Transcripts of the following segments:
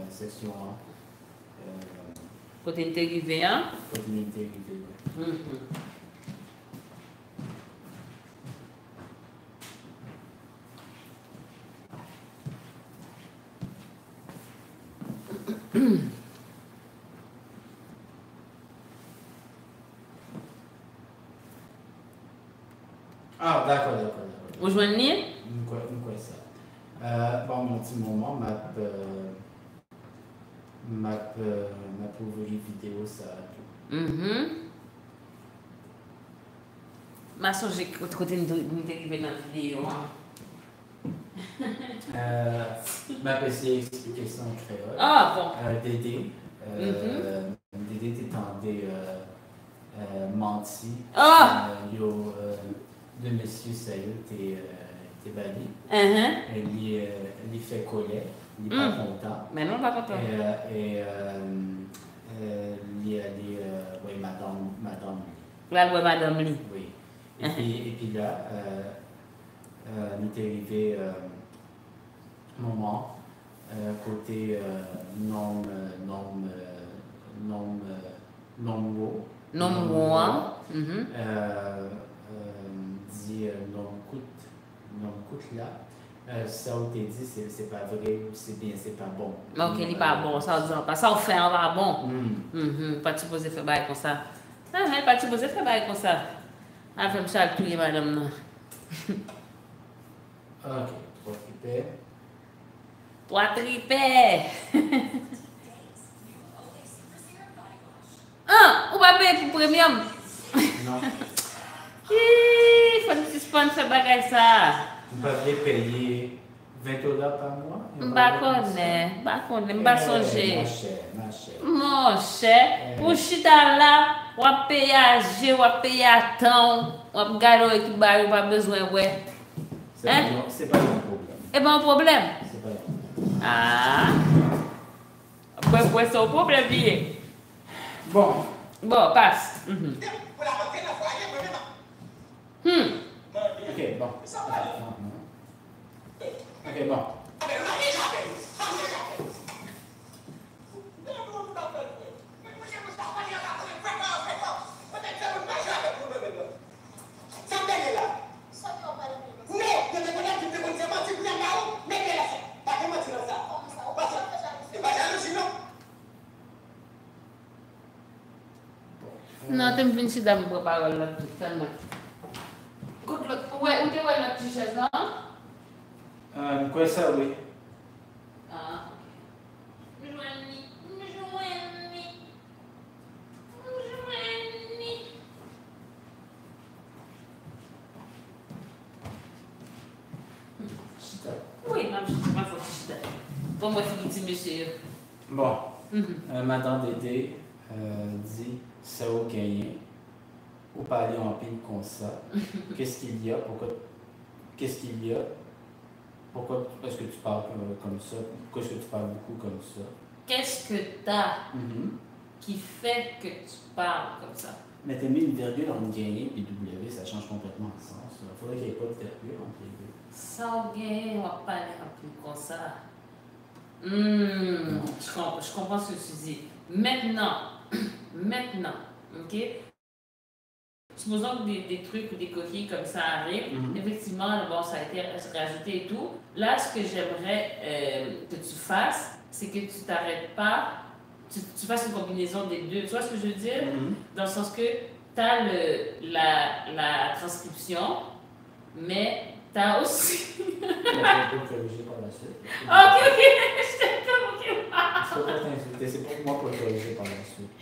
section 1. Côté arrivé, hein? Côté arrivé. Ah, d'accord. Vous joignez? Quoi ça? Bon, mon petit moment, ma pauvre vidéo, ça. Ma soeur, j'ai côté arrivé dans la vidéo. Ma PC expliquer ça en créole. Ah, bon. Dédé. Dédé t'étendait menti. Yo, de monsieur Sayou, t'es bali. Il fait collet. Il n'est pas content. Mais non, pas content. Il y a des. Oui, madame. Là, oui, madame Lee. Oui. Et puis là, nous est arrivé moment côté nom dit non coûte là. Ça où t'es dit c'est pas vrai ou c'est bien c'est pas bon. Ok, il n'est pas bon, ça on dit pas. Ça on fait on va bon. Pas supposé faire bail comme ça. Pas supposé faire bail comme ça. Elle fait me chatouiller madame non. Ok, 3 tripes. Ou pas payer pour premium? Non. Il faut que tu sponsor faire bagage ça. Vous pouvez payer $20 par mois? Je ne connais pas songer. Ma chère. Mon cher, pour chita là, on va payer à G, on va payer à temps, on va garder qui barre, pas besoin ouais. C'est pas un problème. Et pas un problème. C'est pas un problème. Ah. Après c'est un problème bien. Bon, passe. Ok, bon. Ok, bon. Non, tu me viens ici dans mon parole là, tellement. Ouais, où tu vois la petite chaise là? Quoi ça, oui? Ah. Oui, non, je ne sais pas si pour moi, c'est petit monsieur. Bon, Madame Dédé dit ça au gagné. Ou parler en pile comme ça. Qu'est-ce qu'il y a? Qu'est-ce qu'il y a? Pourquoi est-ce que tu parles comme ça? Pourquoi est-ce que tu parles beaucoup comme ça? Qu'est-ce que t'as qui fait que tu parles comme ça? Mais t'as mis une virgule entre gagné et W, ça change complètement le sens. Il faudrait qu'il n'y ait pas de virgule entre les deux. Sans gagné, on va parler un peu comme ça. Je comprends ce que tu dis. Maintenant, ok? Supposons que des trucs ou des coquilles comme ça arrivent, effectivement, bon, ça a été rajouté et tout. Là, ce que j'aimerais que tu fasses, c'est que tu t'arrêtes pas, tu fasses une combinaison des deux. Tu vois ce que je veux dire? Dans le sens que tu as la transcription, mais tu as aussi. On peut corriger par la suite. Ok, je t'aime, ok. Faut pas t'insulter, c'est pour moi pour corriger par la suite.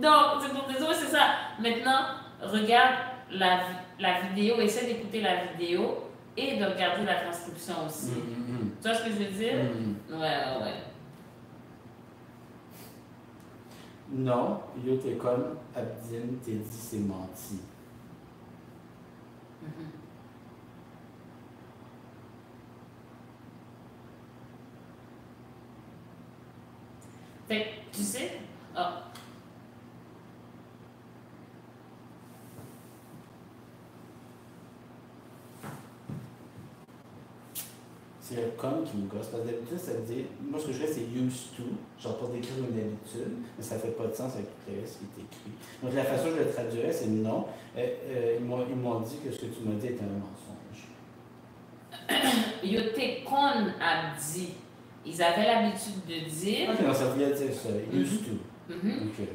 Donc, c'est pour tes autres, c'est ça. Maintenant, regarde la vidéo, essaie d'écouter la vidéo et de regarder la transcription aussi. Tu vois ce que je veux dire? Ouais. Non, yo t'es comme Abdine, t'es dit c'est menti. Fait que, tu sais, c'est le comme qui me gosse. Parce que d'habitude, ça veut dire, moi ce que je fais, c'est used to, genre pour décrire une habitude, mais ça fait pas de sens avec tout le reste qui est écrit. Donc la façon dont je le traduirais, c'est non. Ils m'ont dit que ce que tu m'as dit était un mensonge. Yo te kon a dit. Ils avaient l'habitude de dire. Ok, non, ça voulait dire ça. Used to. Ok.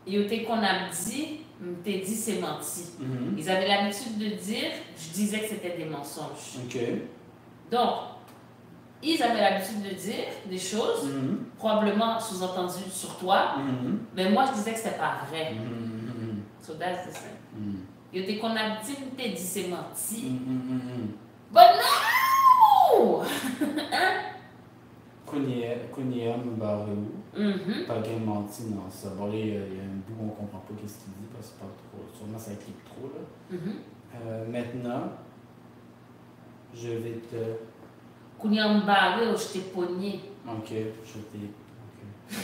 Yo te kon a dit, t'es dit c'est menti. Ils avaient l'habitude de dire, je disais que c'était des mensonges. Ok. Donc, ils avaient l'habitude de dire des choses, probablement sous-entendues sur toi, mais moi je disais que c'était pas vrai. So that's the same. Yo te kon a dit, t'es dit c'est menti. But no! Hein? Kounia Mbarou, pas bien menti dans ça. Bon, là, il y a un bout où on ne comprend pas ce qu'il dit parce que c'est pas trop. Sûrement ça clique trop, là. Maintenant, je vais te. Kounia Mbarou, je t'ai pogné. Ok, je t'ai.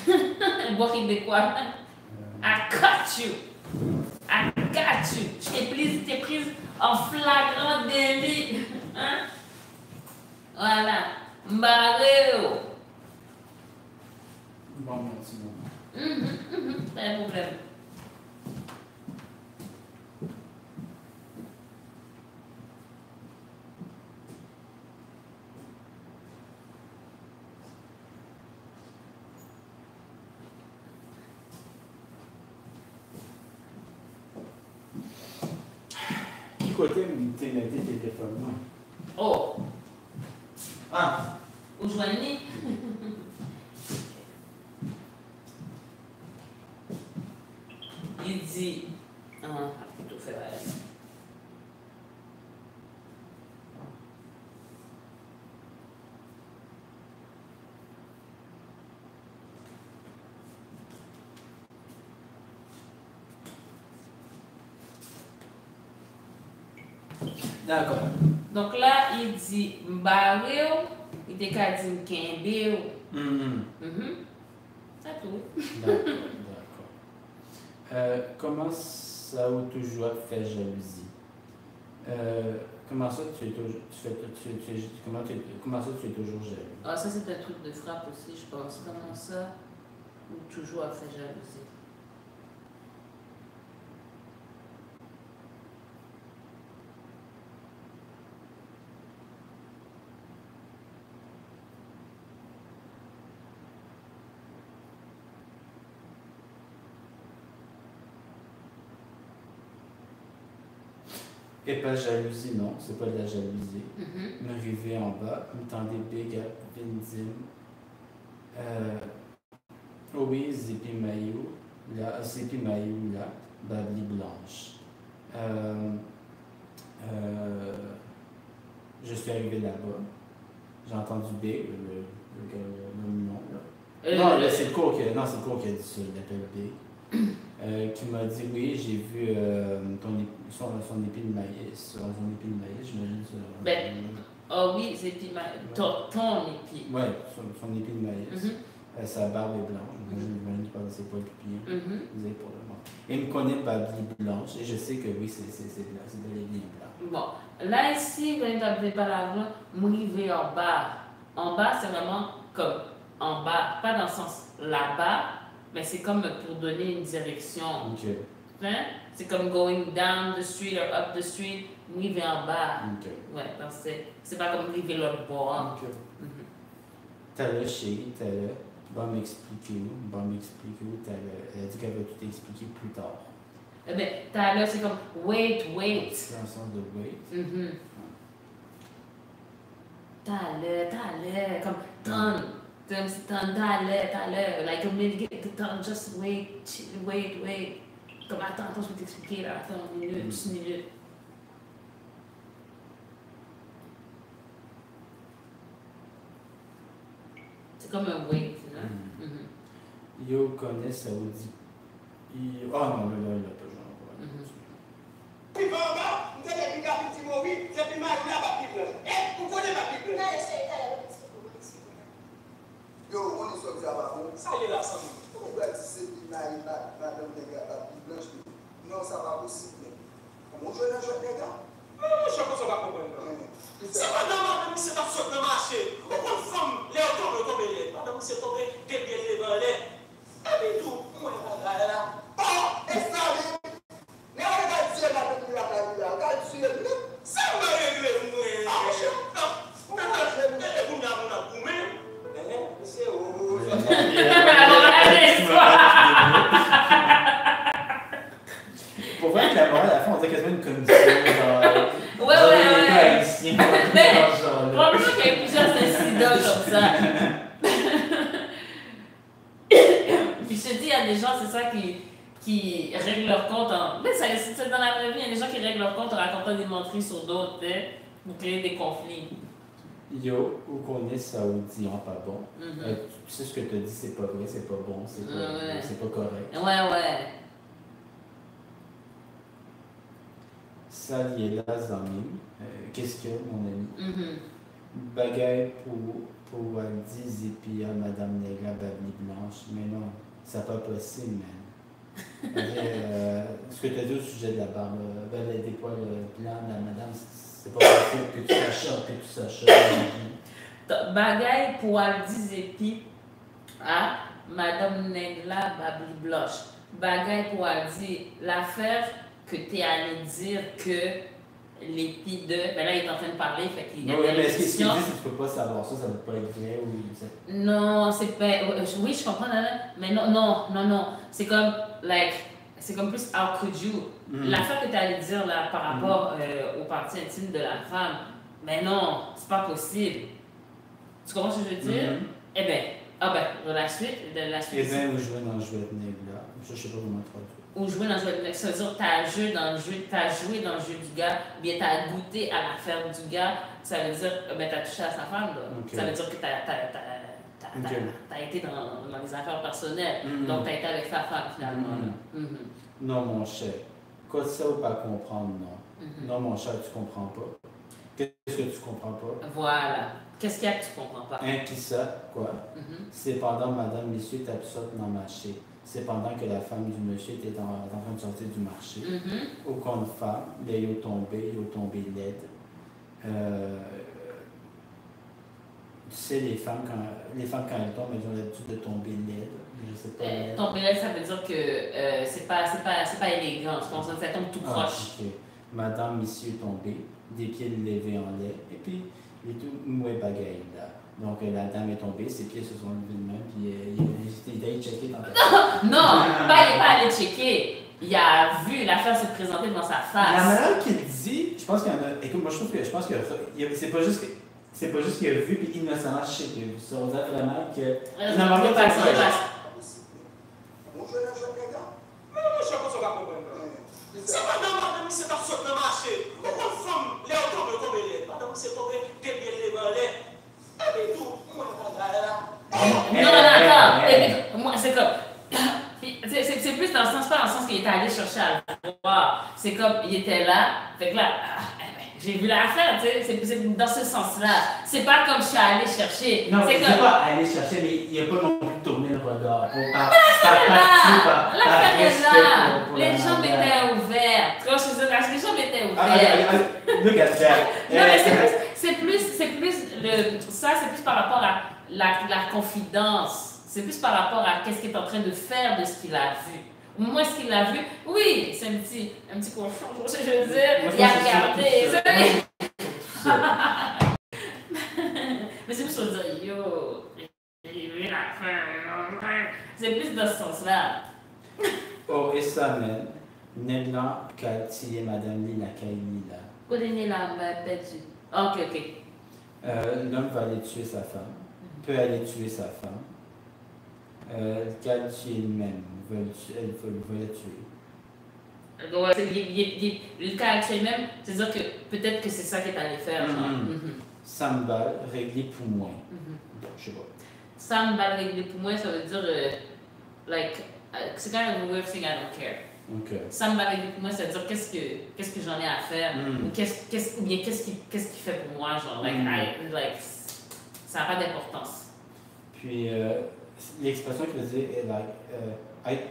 Ok. Bon québécois. I got you. I got you. Je t'ai prise en flagrant délit. Hein? Voilà. Mbarou. Bon, merci beaucoup. Pas de problème. Qui côté t'es noté téléphone, non? Oh. Ah! Où joignez? Il dit. Ah, plutôt fait mal. D'accord. Donc là, il dit Mbarou, il te ka dit Mkembeu. C'est tout. D'accord. Comment ça ou toujours fait jalousie? Comment ça tu es toujours comment ça tu es toujours jaloux? Ah, ça c'est un truc de frappe aussi, je pense. Comment ça ou toujours a fait jalousie? Et pas jalousie, non, c'est pas de la jalousie. M'arriver en bas, me tendez big up, Vindim. Oui, Zipi Maillot, là, Babli Blanche. Je suis arrivé là-bas. J'ai entendu Big, le nom, là. Non, c'est le cours qui a dit ça, il l'appelle Big. Qui m'a dit oui, j'ai vu son épi de maïs, j'imagine ça. Oui, c'est épi maïs. Ton épi. Oui, son épi de maïs. Sa barbe est blanche, j'imagine qu'il parle de ses poils pupillés. Pour le moment. Il me connaît Babli Blanche et je sais que oui, c'est blanc, c'est bel et bien blanc. Bon, là ici, quand il t'appelle par la blanc, m'arriver en bas. En bas, c'est vraiment comme en bas, pas dans le sens là-bas. Mais c'est comme pour donner une direction. Hein? C'est comme going down the street or up the street, arriver en bas. Ouais, parce que c'est pas comme arriver l'autre bord. T'as le chéri, t'as le. Va m'expliquer où, elle a dit qu'elle va tout expliquer plus tard. Eh bien, t'as là, c'est comme wait. C'est dans le sens de wait. T'as le, comme turn. T'as le, like a minute, turn, just wait. Comme attends, je vais t'expliquer là, attends une minute, 10 minutes. C'est comme un wait, là. Yo connaît Saoudi. Oh non, là, il n'a pas joué. Puis en bas, vous êtes les gars qui m'ont dit, c'est plus mal là, ma Bible. Vous connaissez ma Bible? Yo, on est sorti à Bafou. Ça y est là, ça. On va dire c'est plus mal là, madame des gars, la Bible blanche. Non, ça va possible. Comment je vais jouer des gars? Je pense qu'on va comprendre. C'est pas normal, même si c'est pas sorti de marché. Pourquoi une femme, les tombent, madame, c'est tombé, des pieds devant les. Et tout, moi, là. Oh, et ça, mais on va dire la petite la ça va régler, moi. Ah, monsieur, non. C'est où? Pour voir que la morale, à la fin, on dirait quasiment une commission. Genre, ouais. Genre, Probablement qu'il y a eu plusieurs incidents comme ça. Puis je te dis, il y a des gens, c'est ça, qui règlent leur compte en. Mais c'est dans la vraie vie, il y a des gens qui règlent leur compte en racontant des menteries sur d'autres, pour créer des conflits. Yo, où qu'on est saoudien, pas bon. Tu sais ce que tu as dit, c'est pas vrai, c'est pas bon, c'est pas correct. Ouais. Saliela Zamim, qu'est-ce que mon ami? Bagaille pour Aldi Zipia, Madame Nega, Babli Blanche, mais non, c'est pas possible, man. Ce que tu as dit au sujet de la barbe, des poils blancs de la madame, c'est pas possible que tu saches. Bagaille pour Aldi Zipia, à Madame Negla, Babli Blanche. Bagaille pour Aldi, l'affaire que tu es allé dire que les filles de. Ben là, il est en train de parler, fait qu'il y a mais est-ce qu'il dit que tu peux pas savoir ça, ça ne peut pas être vrai ou. Non, c'est pas. Oui, je comprends, mais non. C'est comme, c'est comme plus how could you. L'affaire que tu allé dire là par rapport aux parties intimes de la femme, mais non, c'est pas possible. Tu comprends ce que je veux dire? Eh bien, la suite. Eh bien, où jouer dans le jeu de nègre là. Je sais pas comment traduire. Ou jouer dans le jeu, ça veut dire que tu as joué dans le jeu du gars, bien tu as goûté à l'affaire du gars, ça veut dire que tu as touché à sa femme. Là. Okay. Ça veut dire que tu as été dans les affaires personnelles, donc tu as été avec sa femme finalement. Non, mon cher. Quoi ça ou pas comprendre, non. Non, mon cher, tu comprends pas. Qu'est-ce que tu comprends pas? Voilà. Qu'est-ce qu'il y a que tu comprends pas? Qui ça, quoi? Cependant, madame, monsieur est absurde dans le marché. C'est pendant que la femme du monsieur était en train de sortir du marché. Au compte femme, il est tombé laide. Tu sais, les femmes, quand elles tombent, elles ont l'habitude de tomber laide. Je sais pas. Tomber laide, ça veut dire que c'est pas élégant. Je pense que ça tombe tout proche. Okay. Madame, monsieur est tombé, des pieds levés en lait, et puis il est tout moué bagaille là. Donc la dame est tombée, ses pieds se sont levés de même, puis il est allé checker dans ta Non, il n'est pas allé checker. Il a vu l'affaire se présenter devant sa face. La manière qu'il dit, je pense qu'il y en a. Écoute, moi je pense que c'est pas juste qu'il a vu, puis innocemment, je sais qu'il a vu ça. On dirait vraiment que. Non, moi, je pense qu'on va comprendre. C'est pas normal, même si c'est pas sorti de marché. Pourquoi une femme, les tombent, madame, c'est tombé, des pieds devant les. Et tout, moi, non, attends. Moi, c'est comme. C'est plus dans le sens, pas dans le sens qu'il était allé chercher à le voir. C'est comme, il était là, fait que là, j'ai vu l'affaire, tu sais, c'est dans ce sens-là. C'est pas comme je suis allé chercher. Non, c'est comme... pas aller chercher, mais il n'y a pas non plus tourné le regard. L'affaire est là. Les jambes étaient ouvertes. Tu vois, je veux dire, les jambes étaient ouvertes. Look at that. Non, mais c'est plus par rapport à la confidence. C'est plus par rapport à qu'est-ce qu'il est en train de faire de ce qu'il a vu. Moi, ce qu'il a vu, oui, c'est un petit cochon, je sais ce que je veux dire. Il a regardé. Mais c'est plus pour dire, yo, j'ai vu l'affaire. C'est plus dans ce sens-là. Oh, et ça même, Nella, Cathy et Madame Lila Kailila. Où est Nella, perdu? Ok. L'homme va aller tuer sa femme, peut aller tuer sa femme. Cathy elle-même, elle veut la tuer. Le cas actuel même, c'est-à-dire que peut-être que c'est ça qu'il est allé faire. Sambal, réglé pour moi. Je sais pas. Sambal, réglé pour moi, ça veut dire, c'est kind of a weird thing, I don't care. Okay. Sambal, réglé pour moi, ça veut dire qu'est-ce que j'en ai à faire, ou qu'est-ce qu'il fait pour moi, genre, ça n'a pas d'importance. Puis, l'expression qu'il faisait est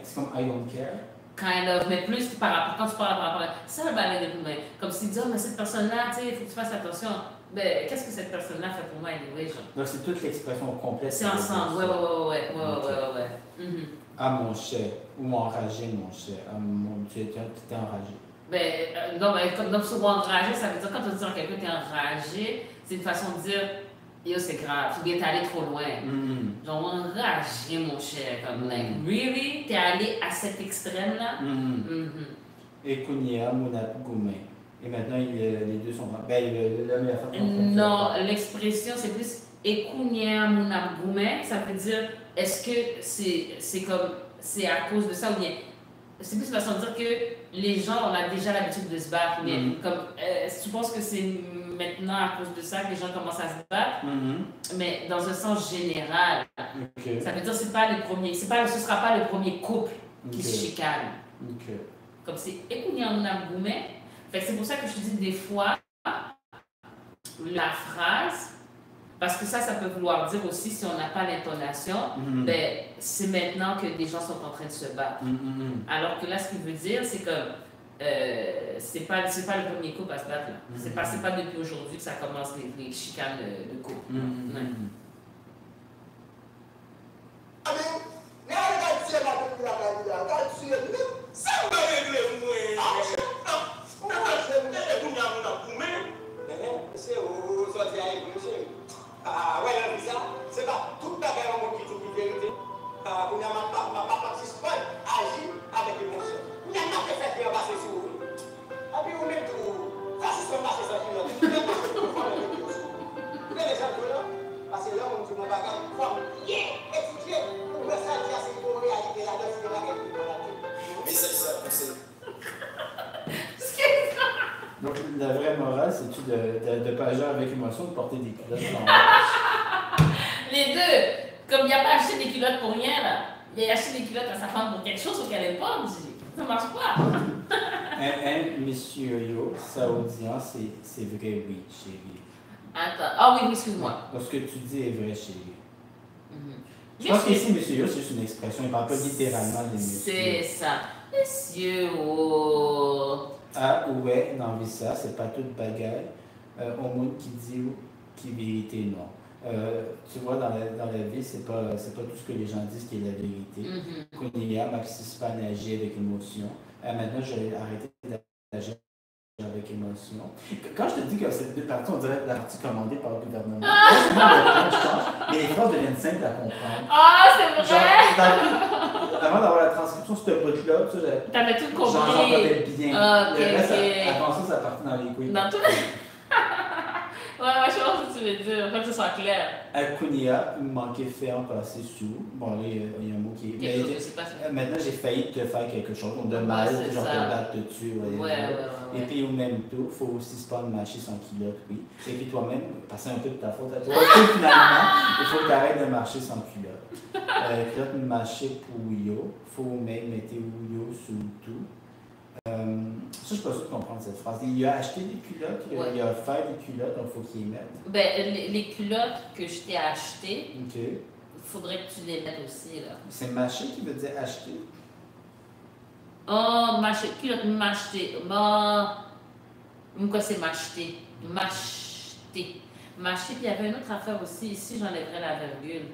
c'est comme I don't care. kind of, mais plus par rapport, quand tu parles par rapport à ça, le balai de plus, comme si tu dis, oh, mais cette personne-là, tu sais, il faut que tu fasses attention. Ben, qu'est-ce que cette personne-là fait pour moi, anyway, genre? Donc, c'est toute l'expression complète. C'est ensemble, ouais. Ah, mon cher, ou enragé, mon cher. Ah, tu étais enragé. Ben, non, mais comme ce mot enragé, ça veut dire quand tu dis à quelqu'un que tu es enragé, c'est une façon de dire, yo, c'est grave, tu es allé trop loin. Genre, enragé, mon cher, comme, like, really? T'es allé à cet extrême-là? Et Kounia, Mounap, Goumen. Et maintenant, les deux sont. Ben, l'homme et la femme. Non, l'expression, c'est plus Ekounia, Mounap, Goumen. Ça veut dire, est-ce que c'est comme, c'est à cause de ça ou bien. C'est plus une façon de dire que les gens, on a déjà l'habitude de se battre, mais comme, tu penses que c'est maintenant à cause de ça que les gens commencent à se battre, mais dans un sens général, ça veut dire que c'est pas les premiers, ce sera pas le premier couple qui se chicane. Comme c'est Ekounia Mounam Goumen. C'est pour ça que je te dis des fois la phrase, parce que ça peut vouloir dire aussi, si on n'a pas l'intonation, ben, c'est maintenant que des gens sont en train de se battre. Alors que là, ce qu'il veut dire, c'est que c'est pas le premier couple à se battre. C'est pas depuis aujourd'hui que ça commence les chicanes de couple. C'est pas tout la guerre au monde qui trouve une vérité. Vous n'avez pas participé, agir avec émotion. Vous n'avez pas fait bien passer sur vous. Et puis vous mettez tout. Ça, c'est ce marché, ça, vous n'avez pas fait vous avez les gens là, parce que là, on dit mon bagage, il faut bien étudier pour me sentir c'est une réalité là-dedans, c'est une réalité. Mais c'est ça, Donc, la vraie morale, c'est-tu de ne pas agir avec émotion, de porter des culottes Les deux! Comme il n'a pas acheté des culottes pour rien, là. Il a acheté des culottes à sa femme pour quelque chose ou qu'elle n'aime pas, ça marche pas. Monsieur Yo, saoudien, c'est vrai, oui, chérie. Attends, ah oui, excuse-moi. Donc, ce que tu dis est vrai, chérie. Je pense qu'ici, monsieur Yo, c'est juste une expression, il ne parle pas littéralement des messieurs. C'est ça. Monsieur, oh. Ah, ouais, non, mais ça, c'est pas toute bagaille. Au monde qui dit qui vérité, non. Tu vois, dans la vie, c'est pas tout ce que les gens disent qui est la vérité. Quand il y a, Maxis pas nager avec émotion. Maintenant, j'ai arrêté d'agir avec émotion. Quand je te dis que ces deux parties, on dirait la partie commandée par le gouvernement. Mais les phrases deviennent simples à comprendre. Ah, c'est vrai! Avant d'avoir la transcription, ce bout-là, t'avais tout compris. J'en comprenais bien. Ah, Le reste, avant ça partait dans les couilles. Dans tout ouais, je sais pas ce que tu veux dire, faut que ce soit clair. À Kounia, il me manquait faire passer sous. Bon, là, il y a un mot qui est. Maintenant, j'ai failli te faire quelque chose. On demande, genre te battre dessus. Et puis, au même temps, il faut aussi se pas marcher sans culotte, oui. Et puis, toi-même, passer un peu de ta faute à toi. Finalement, il faut que tu arrêtes de marcher sans culotte. Culotte, marcher pour yo. Il faut même mettre yo sous tout. Ça, je ne suis pas sûr de comprendre cette phrase. Il a acheté des culottes, il a fait des culottes, donc il faut qu'il les mette. Ben, les culottes que je t'ai achetées, il faudrait que tu les mettes aussi, là. C'est mâcher qui veut dire acheter? Oh, mâcher, culotte, m'acheter. Bon, quoi c'est m'acheter? M'acheter. M'acheter, puis il y avait une autre affaire aussi. Ici, j'enlèverais la virgule.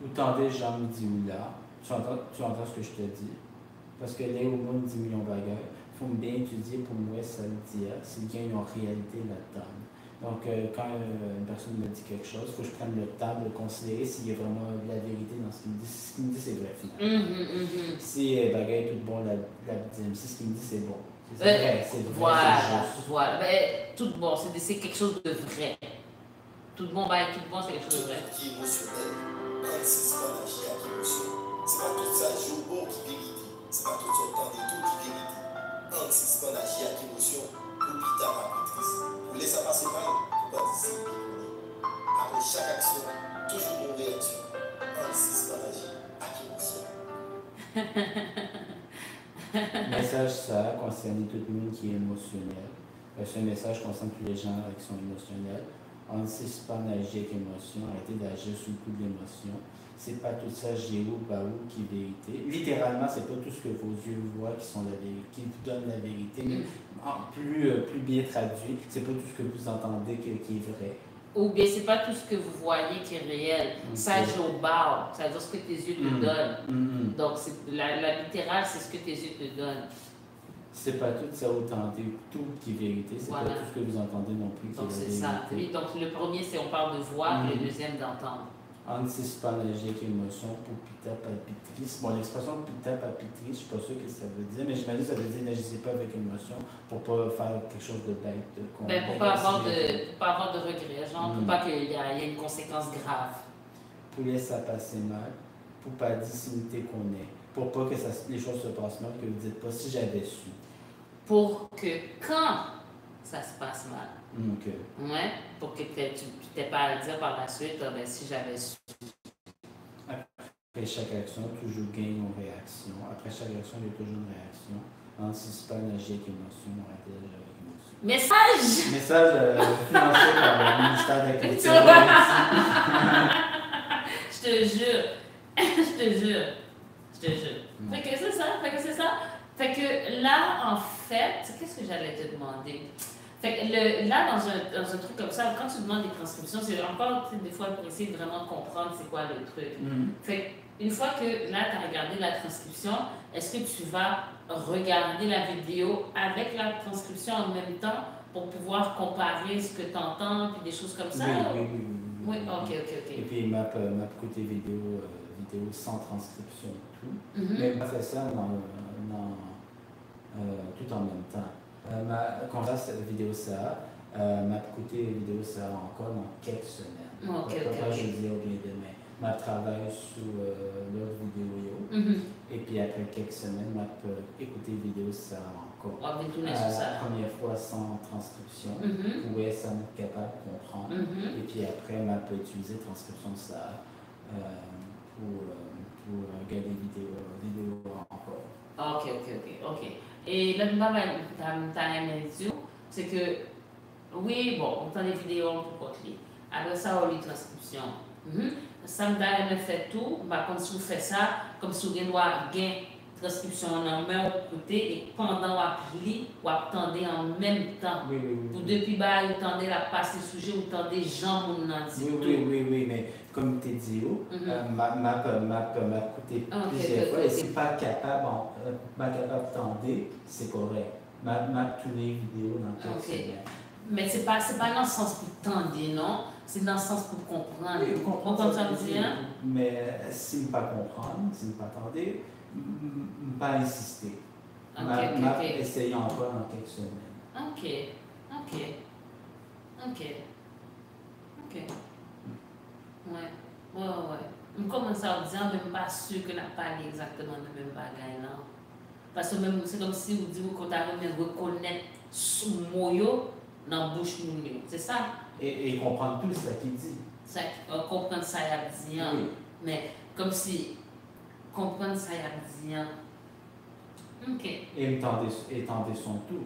Ou tendez Jean dit ou là, tu entends ce que je te dis. Parce que là, au moins 10 millions de bagages, il faut bien étudier pour moi ça le dire, s'il y a en réalité là-dedans. Donc, quand une personne me dit quelque chose, il faut que je prenne le temps de considérer s'il y a vraiment de la vérité dans ce qu'il me dit. Si ce qu'il me dit, c'est vrai, finalement. Si bagaille est tout bon, la deuxième, si ce qu'il me dit, c'est bon. C'est vrai, c'est vrai. Voilà. Ben, tout bon, c'est quelque chose de vrai. Tout bon, c'est quelque chose de vrai. C'est pas la vie à émotion. C'est pas tout ça joue bon qui vérité. C'est pas tout son temps des tout qui vérité. Anticipant la vie à émotion. Pour plus tard à maîtrise. Pour laisser passer mal, pour pas décider. Après chaque action, toujours une réaction. Anticipant la vie à émotion. Message ça concerne tout le monde qui est émotionnel. Ce message concerne tous les gens qui sont émotionnels. On ne cesse pas d'agir avec émotion, arrêtez d'agir sous le coup de l'émotion. C'est pas tout ça, Géo, Baou, qui est vérité. Littéralement, c'est pas tout ce que vos yeux voient qui sont la vérité, qui vous donne la vérité, mais plus bien traduit, c'est pas tout ce que vous entendez qui est vrai. Ou bien c'est pas tout ce que vous voyez qui est réel. Okay. Ça joue au bar, ça veut dire ce que tes yeux te donnent. Donc la littérale, c'est ce que tes yeux te donnent. C'est pas tout ça authentique, tout qui est vérité, c'est pas tout ce que vous entendez non plus qui donc est la vérité. C'est ça. Oui, donc le premier, c'est on parle de voir, et le deuxième d'entendre. Anticipanagique émotion pour pita palpitrice. Bon, l'expression pita palpitrice, je ne suis pas sûr que ça veut dire, mais j'imagine que ça veut dire n'agissez pas avec émotion pour ne pas faire quelque chose de bête. Pour ne pas avoir de regrets, genre, pour pas qu'il y ait une conséquence grave. Pour laisser ça passer mal, pour pas dissimulter qu'on est, pour pas que les choses se passent mal, que vous ne dites pas si j'avais su. Pour que quand ça se passe mal, Okay. Ouais, pour que tu n'aies pas à le dire par la suite, ben, si j'avais su. Après chaque action, toujours gain ou réaction. Après chaque action, il y a toujours une réaction. Anticipanagique émotion, arrêtez d'agir avec émotion. Message! Message financé par le ministère de la Culture. Je te jure. Je te jure. Fait que c'est ça. Fait que là, en fait, qu'est-ce que j'allais te demander? Fait que là, dans un truc comme ça, quand tu demandes des transcriptions, c'est encore des fois pour essayer de vraiment comprendre c'est quoi le truc. Fait une fois que là, tu as regardé la transcription, est-ce que tu vas regarder la vidéo avec la transcription en même temps pour pouvoir comparer ce que tu entends et des choses comme ça? Oui, ok. Et puis, m'a côté vidéo sans transcription et tout. Mais m'a fait ça tout en même temps. Quand cette vidéo ça, m'a coûté vidéo ça encore dans quelques semaines. Pas jeudi ou bien demain. M'a travaillé sur l'autre vidéo. Et puis après quelques semaines, m'a écouté vidéo ça encore. La première fois sans transcription, où est ça m'être capable de comprendre. Et puis après, m'a peut utiliser transcription de ça pour regarder vidéo encore. Ok. Et là, t'as aimé dire, c'est que, oui, bon, on entend des vidéos pour côté. Après ça, on lit transcription. Ça me fait tout, bah, comme si vous faites ça, comme si vous avez transcription en main au côté et pendant vous lit, vous attendez en même temps. Vous depuis bas, vous attendez la passe des sujets, vous attendez jambes ou non. Oui, mais comme tu dis, m'a coûté plusieurs fois. Et si pas capable d'attendre, c'est correct. M'a tourné vidéo dans le texte. Mais c'est pas dans le sens pour tendre, non? C'est dans le sens pour comprendre. Oui, vous comprenez ça veut dire? Mais si ne pas comprendre, si ne pas attendre, ne pas insister. Essayer encore dans quelques semaines. Ok. Ouais. Je commence à dire, mais je ne suis pas sûr que je n'ai pas exactement le même bagage là. Parce que même c'est comme si vous dites que vous avez reconnaître sous moyo dans la bouche de c'est ça? Et comprendre tout ce qu'il dit. Ça, comprendre ça, il y a dit. Mais comme si comprendre ça, il y a dit. Ok. Et tenter son tour.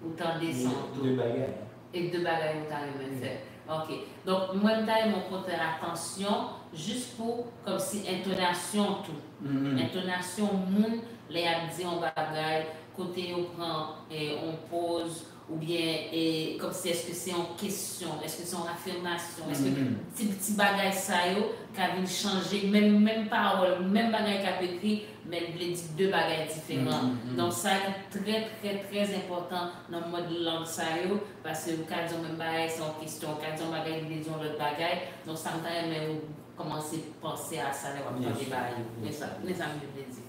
Ou tenter son tour. Deux bagages. Et deux bagages, vous avez fait. Ok. Donc, moi, je mon porter attention juste pour, comme si, intonation tout. Intonation, moun, les a dit en bagaille, côté on prend et on pose, ou bien, et comme si, est-ce que c'est en question, est-ce que c'est en affirmation, est-ce que ces petits bagailles ça y est, qui viennent changer, même parole, même bagaille qu'a écrit, mais il dit deux bagailles différents. Donc, ça est très important dans le mode langue ça y est, parce que quand on même bagaille, c'est en question, quand on bagaille, il dit l'autre bagaille, donc ça me mais vous commencez à penser à ça, on va des bagailles. Mais ça me dit.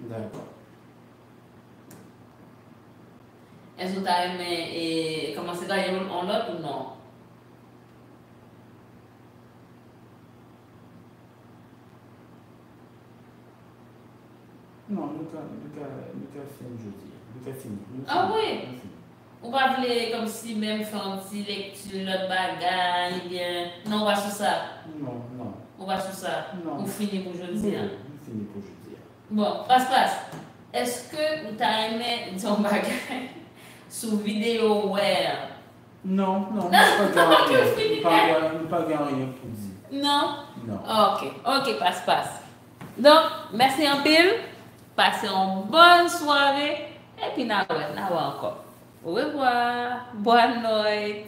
D'accord. Est-ce que tu as aimé commencer à gagner en l'autre ou non? Non, Lucas finit jeudi. Lucas finit. Ah oui? Ou pas voulez comme si même faire un petit lecture, l'autre bagaille, bien. Non, on va sur ça. Non. On va sur ça. Non. On finit pour jeudi. fini pour jeudi. Bon, passe. Est-ce que tu as aimé ton bagage sous vidéo web? Non, pas rien pour dire. Non? Non. Ok, passe. Donc, merci en pile. Passez une bonne soirée. Et puis, nous encore. Au revoir. Bonne nuit.